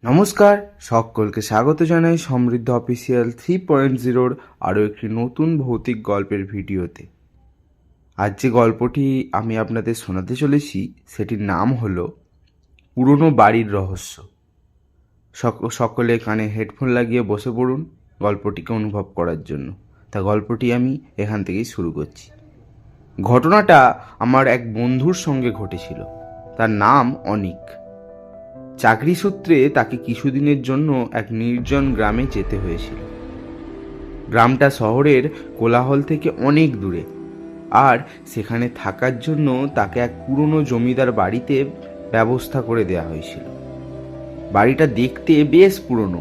নমস্কার, সকলকে স্বাগত জানাই সমৃদ্ধ অফিসিয়াল 3.0 আরও একটি নতুন ভৌতিক গল্পের ভিডিওতে। আজ যে গল্পটি আমি আপনাদের শোনাতে চলেছি সেটির নাম হলো পুরনো বাড়ির রহস্য। সকলে কানে হেডফোন লাগিয়ে বসে পড়ুন গল্পটিকে অনুভব করার জন্য। তা গল্পটি আমি এখান থেকেই শুরু করছি। ঘটনাটা আমার এক বন্ধুর সঙ্গে ঘটেছিল। তার নাম অনিক। চাকরি সূত্রে তাকে কিছুদিনের জন্য এক নির্জন গ্রামে যেতে হয়েছিল। গ্রামটা শহরের কোলাহল থেকে অনেক দূরে, আর সেখানে থাকার জন্য তাকে এক পুরনো জমিদার বাড়িতে ব্যবস্থা করে দেওয়া হয়েছিল। বাড়িটা দেখতে বেশ পুরনো,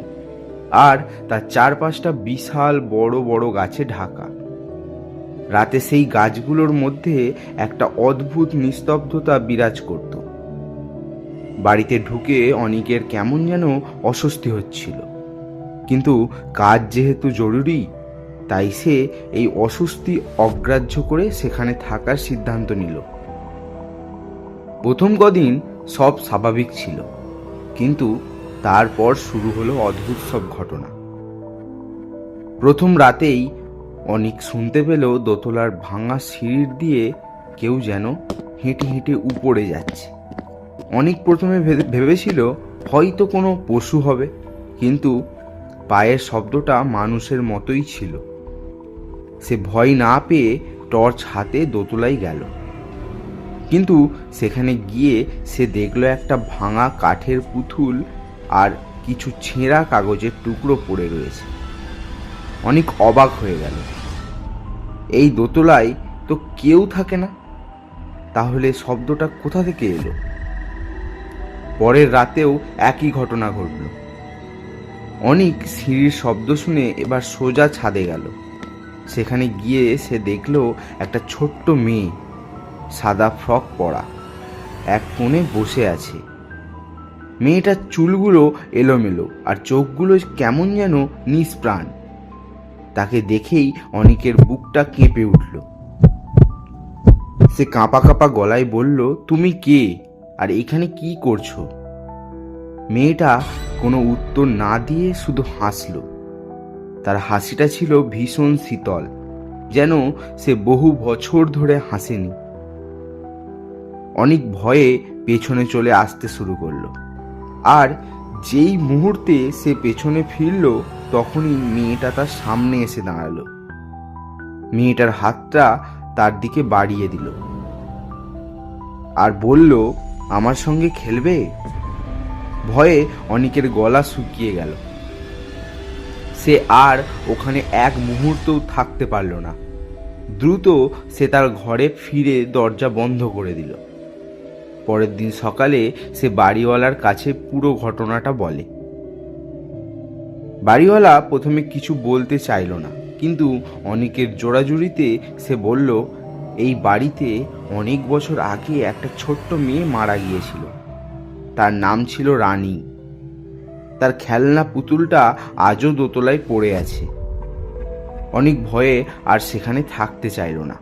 আর তার চারপাশটা বিশাল বড় বড় গাছে ঢাকা। রাতে সেই গাছগুলোর মধ্যে একটা অদ্ভুত নিস্তব্ধতা বিরাজ করত। বাড়িতে ঢুকে অনিকের কেমন যেন অস্বস্তি হচ্ছিল, কিন্তু কাজ যেহেতু জরুরি তাই সে এই অস্বস্তি অগ্রাহ্য করে সেখানে থাকার সিদ্ধান্ত নিল। প্রথম কদিন সব স্বাভাবিক ছিল, কিন্তু তারপর শুরু হলো অদ্ভুত সব ঘটনা। প্রথম রাতেই অনিক শুনতে পেল দোতলার ভাঙা সিঁড়ির দিয়ে কেউ যেন হেঁটে হেঁটে উপরে যাচ্ছে। অনেক প্রথমে ভেবেছিল হয়তো কোনো পশু হবে, কিন্তু পায়ের শব্দটা মানুষের মতোই ছিল। সে ভয় না পেয়ে টর্চ হাতে দোতলায় গেল, কিন্তু সেখানে গিয়ে সে দেখল একটা ভাঙা কাঠের পুতুল আর কিছু ছেঁড়া কাগজের টুকরো পড়ে রয়েছে। অনেক অবাক হয়ে গেল। এই দোতলায় তো কেউ থাকে না, তাহলে শব্দটা কোথা থেকে এলো? পরের রাতেও একই ঘটনা ঘটল। অনেক সিঁড়ির শব্দ শুনে এবার সোজা ছাদে গেল। সেখানে গিয়ে সে দেখল একটা ছোট্ট মেয়ে, সাদা ফ্রক পরা, এক কোণে বসে আছে। মেয়েটার চুলগুলো এলোমেলো আর চোখগুলো কেমন যেন নিষ্প্রাণ। তাকে দেখেই অনেকের বুকটা কেঁপে উঠল। সে কাঁপা কাঁপা গলায় বলল, তুমি কে আর এখানে কি করছো? মেয়েটা কোনো উত্তর না দিয়ে শুধু হাসল। তার হাসিটা ছিল ভীষণ শীতল, যেন সে বহু বছর ধরে হাসেনি। অনেক ভয়ে পেছনে চলে আসতে শুরু করলো, আর যেই মুহূর্তে সে পেছনে ফিরল তখনই মেয়েটা তার সামনে এসে দাঁড়ালো। মেয়েটার হাতটা তার দিকে বাড়িয়ে দিল আর বলল, আমার সঙ্গে খেলবে? ভয়ে অনিকের গলা শুকিয়ে গেল। সে আর ওখানে এক মুহূর্তও থাকতে পারল না। দ্রুত সে তার ঘরে ফিরে দরজা বন্ধ করে দিল। পরের দিন সকালে সে বাড়িওয়ালার কাছে পুরো ঘটনাটা বলে। বাড়িওয়ালা প্রথমে কিছু বলতে চাইল না, কিন্তু অনেকের জোড়াজুড়িতে সে বলল, এই বাড়িতে অনেক বছর আগে একটা ছোট্ট মেয়ে মারা গিয়েছিল। তার নাম ছিল রানী। তার খেলনা পুতুলটা আজও দোতলায় পড়ে আছে। অনেক ভয়ে আর সেখানে থাকতে চাইল না।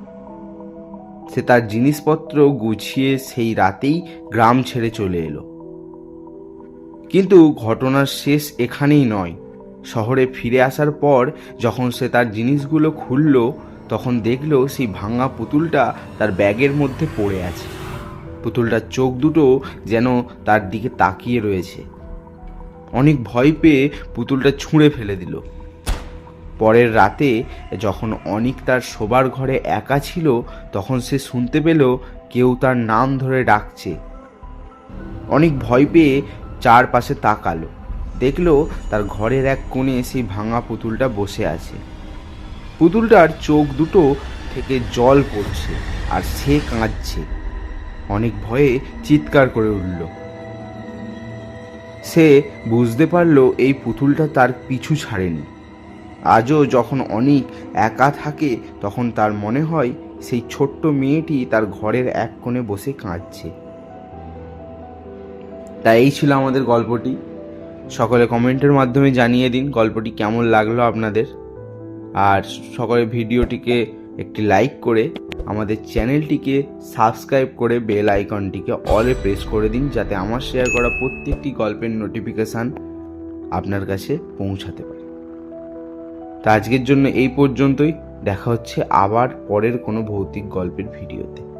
সে তার জিনিসপত্র গুছিয়ে সেই রাতেই গ্রাম ছেড়ে চলে এলো। কিন্তু ঘটনার শেষ এখানেই নয়। শহরে ফিরে আসার পর যখন সে তার জিনিসগুলো খুলল, তখন দেখল সেই ভাঙা পুতুলটা তার ব্যাগের মধ্যে পড়ে আছে। পুতুলটার চোখ দুটো যেন তার দিকে তাকিয়ে রয়েছে। অনেক ভয় পেয়ে পুতুলটা ছুঁড়ে ফেলে দিল। পরের রাতে যখন অনিক তার শোবার ঘরে একা ছিল, তখন সে শুনতে পেল কেউ তার নাম ধরে ডাকছে। অনেক ভয় পেয়ে চারপাশে তাকালো, দেখলো তার ঘরের এক কোণে সেই ভাঙা পুতুলটা বসে আছে। পুতুলটার চোখ দুটো থেকে জল পড়ছে আর সে কাঁদছে। অনেক ভয়ে চিৎকার করে উঠল। সে বুঝতে পারল এই পুতুলটা তার পিছু ছাড়েনি। আজও যখন অনেক একা থাকে তখন তার মনে হয় সেই ছোট্ট মেয়েটি তার ঘরের এক কোণে বসে কাঁদছে। তাই এই ছিল আমাদের গল্পটি। সকলে কমেন্টের মাধ্যমে জানিয়ে দিন গল্পটি কেমন লাগলো আপনাদের। আর সকলে ভিডিওটিকে একটি লাইক করে আমাদের চ্যানেলটিকে সাবস্ক্রাইব করে বেল আইকনটিকে অলে প্রেস করে দিন, যাতে আমার শেয়ার করা প্রত্যেকটি গল্পের নোটিফিকেশান আপনার কাছে পৌঁছাতে পারে। তা আজকের জন্য এই পর্যন্তই। দেখা হচ্ছে আবার পরের কোনো ভৌতিক গল্পের ভিডিওতে।